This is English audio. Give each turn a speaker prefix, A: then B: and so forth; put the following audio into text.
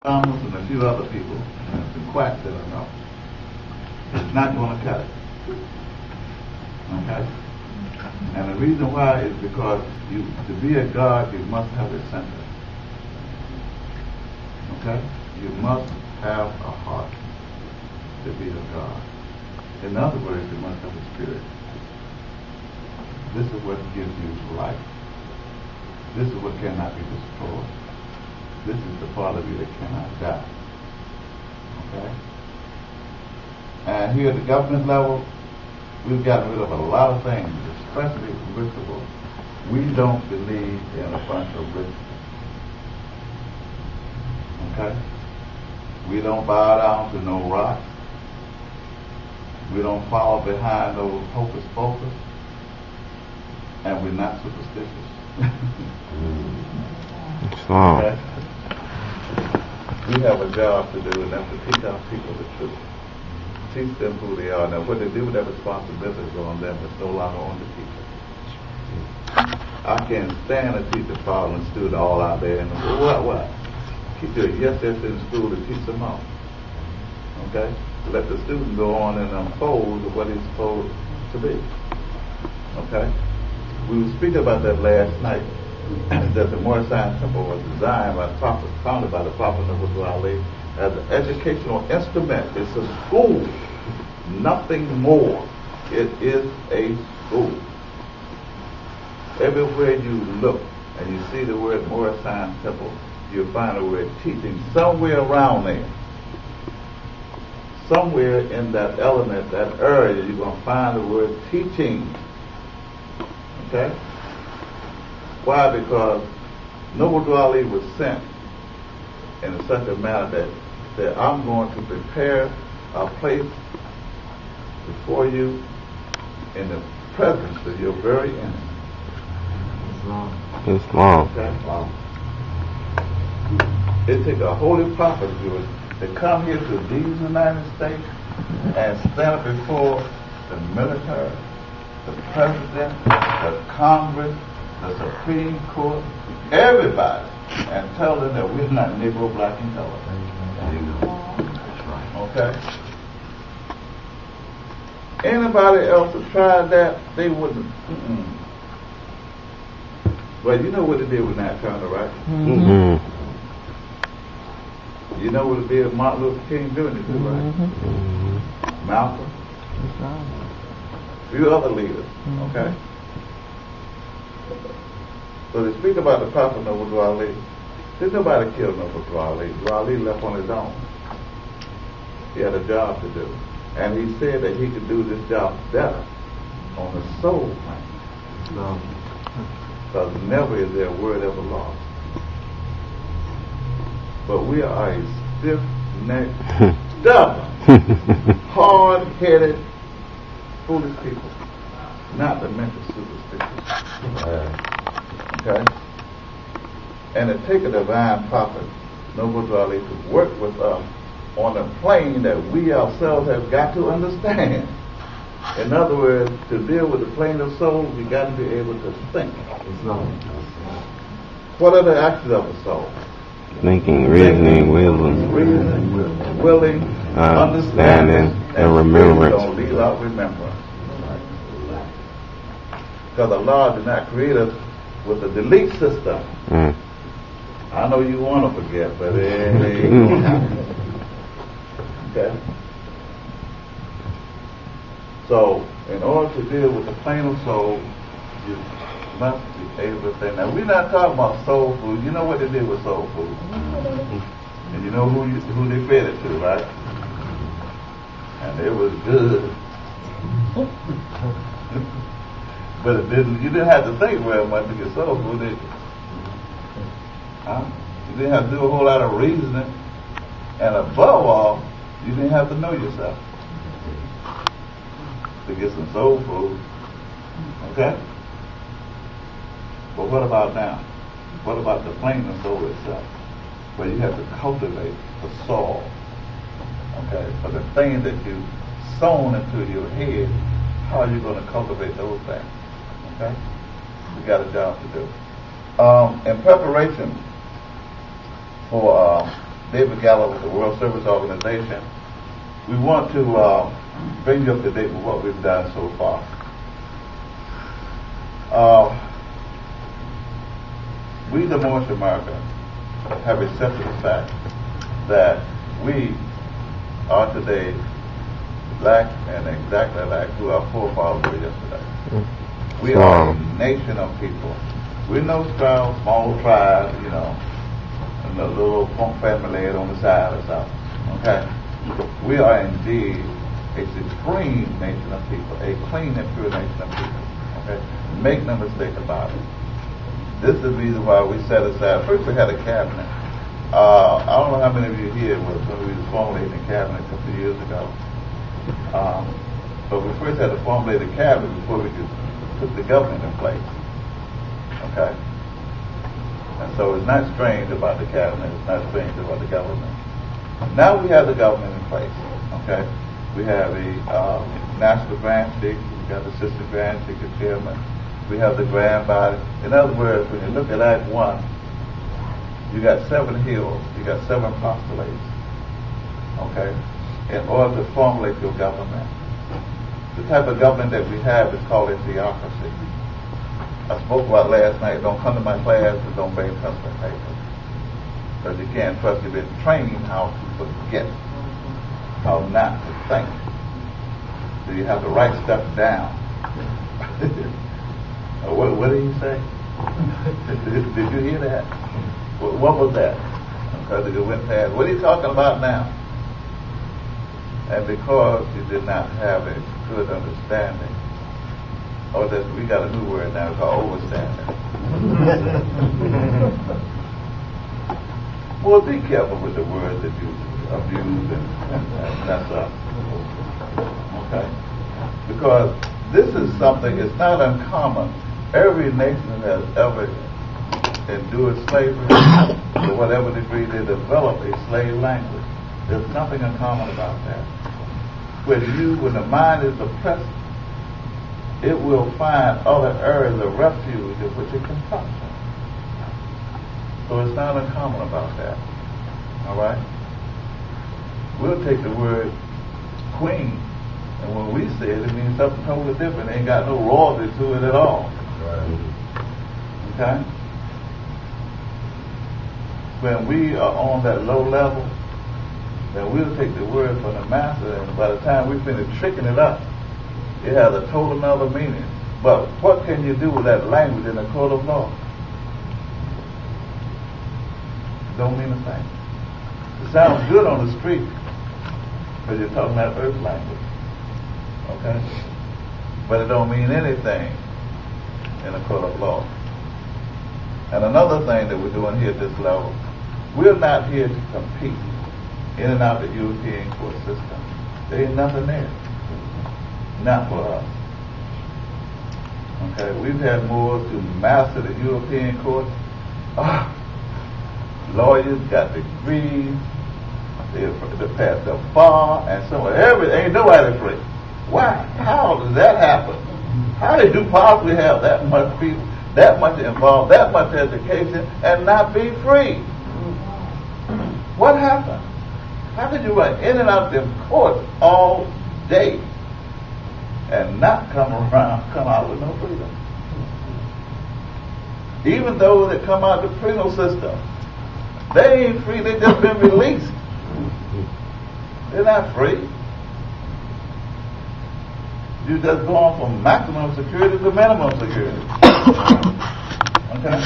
A: Thomas and a few other people, and some quacks that I know, it's not going to cut it. Okay? And the reason why is because to be a God, you must have a center. Okay? You must have a heart to be a God. In other words, you must have a spirit. This is what gives you life. This is what cannot be destroyed. This is the part of you that cannot die. Okay? And here at the government level, we've gotten rid of a lot of things, especially rituals. We don't believe in a bunch of rituals. Okay? We don't bow down to no rocks. We don't follow behind those hocus pocus. And we're not superstitious. Okay? We have a job to do, and that's to teach our people the truth. Teach them who they are. Now, what they do with that responsibility is on them. It's no longer on the teacher. I can't stand a teacher following a student all out there and what? Keep your yes in school to teach them all. Okay? Let the student go on and unfold what he's supposed to be. Okay? We were speaking about that last night. That the Moorish Science Temple was designed by the Prophet, founded by the Prophet Ali, as an educational instrument. It's a school, nothing more. It is a school. Everywhere you look and you see the word Moorish Science Temple, you'll find the word teaching somewhere around there. Somewhere in that element, that area, you're going to find the word teaching. Okay? Why? Because Noble Ali was sent in such a manner that I'm going to prepare a place before you in the presence of your very enemy.
B: Islam.
A: Okay? It takes a holy prophet to come here to these United States and stand up before the military, the president, the Congress, the Supreme Court, everybody, and tell them that we're not Negro, black, and colored. Okay? Anybody else who tried that, they wouldn't. Well, you know what it did with Nat Turner, right?
B: Mm-hmm.
A: You know what it did with Martin Luther King Jr., right?
B: Mm-hmm.
A: Malcolm. A few other leaders, okay? So they speak about the Prophet Noble Ali. Did nobody kill Noble Ali? Ali left on his own. He had a job to do. And he said that he could do this job better on the soul plane. Because never is there a word ever lost. But we are a stiff-necked, stubborn, hard-headed, foolish people. Not to mention superstitious. Okay? And to take a divine prophet, Noble Ali, to work with us on a plane that we ourselves have got to understand. In other words, to deal with the plane of soul, we got to be able to think. What are the actions of the soul?
B: Thinking, reasoning,
A: willing, understanding,
B: and remembrance.
A: Don't leave out remembrance. Because Allah did not create us with a delete system. I know you want to forget, but it ain't going to happen. Okay? So, in order to deal with the plane of soul, you must be able to think. Now, we're not talking about soul food. You know what they did with soul food. And you know who they fed it to, right? And it was good. But you didn't have to think very much to get soul food, did you? Huh? You didn't have to do a whole lot of reasoning. And above all, you didn't have to know yourself to get some soul food. Okay? But what about now? What about the plane of soul itself? Where you have to cultivate the soul. Okay? For the things that you sown into your head, how are you going to cultivate those things? Okay? We got a job to do. In preparation for David Gallo with the World Service Organization. We want to bring you up to date with what we've done so far. We, the Moorish Americans, have accepted the fact that we are today black and exactly like who our forefathers were yesterday. We are a nation of people. We're no small tribe, you know, and a little punk family on the side or something. Okay? We are indeed a supreme nation of people, a clean and pure nation of people. Okay? Make no mistake about it. This is the reason why we set aside. First, we had a cabinet. I don't know how many of you here was when we formulated the cabinet a couple of years ago. But we first had to formulate a cabinet before we could put the government in place. Okay? And so it's not strange about the cabinet. It's not strange about the government. Now we have the government in place. Okay? We have a national grand chief. We got the assistant grand chief, the chairman. We have the grand body. In other words, when you look at Act 1, you got 7 hills. You got 7 postulates. Okay? In order to formulate your government. The type of government that we have is called a theocracy. I spoke about last night, don't come to my class and don't bring pencil and paper. Because you can't trust, you've been trained how to forget, how not to think. So you have to write stuff down. What did he say? Did you hear that? What was that? Because it went past. What are you talking about now? And because you did not have a good understanding, we got a new word now called overstanding. Well, be careful with the words that you abuse and mess up. Okay? Because this is something, it's not uncommon. Every nation has ever endured slavery to whatever degree they develop a slave language. There's nothing uncommon about that. When the mind is oppressed, it will find other areas of refuge in which it can function. So it's not uncommon about that. All right? We'll take the word queen, and when we say it, it means something totally different. It ain't got no royalty to it at all. Right. Okay? When we are on that low level, then we'll take the word from the master, and by the time we finish tricking it up, it has a total other meaning. But what can you do with that language in a court of law? Don't mean a thing. It sounds good on the street, but you're talking that earth language. Okay? But it don't mean anything in a court of law. And another thing that we're doing here at this level, we're not here to compete in and out the European court system. There ain't nothing there. Not for us. Okay, we've had more to master the European courts. Lawyers got degrees, they passed the bar, and so ain't nobody free. Why? How does that happen? How did you possibly have that much people, that much involved, that much education, and not be free? What happened? How could you run in and out of them courts all day and not come out with no freedom? Even those that come out of the penal system, they ain't free, they just been released. They're not free. You just go on from maximum security to minimum security. Okay?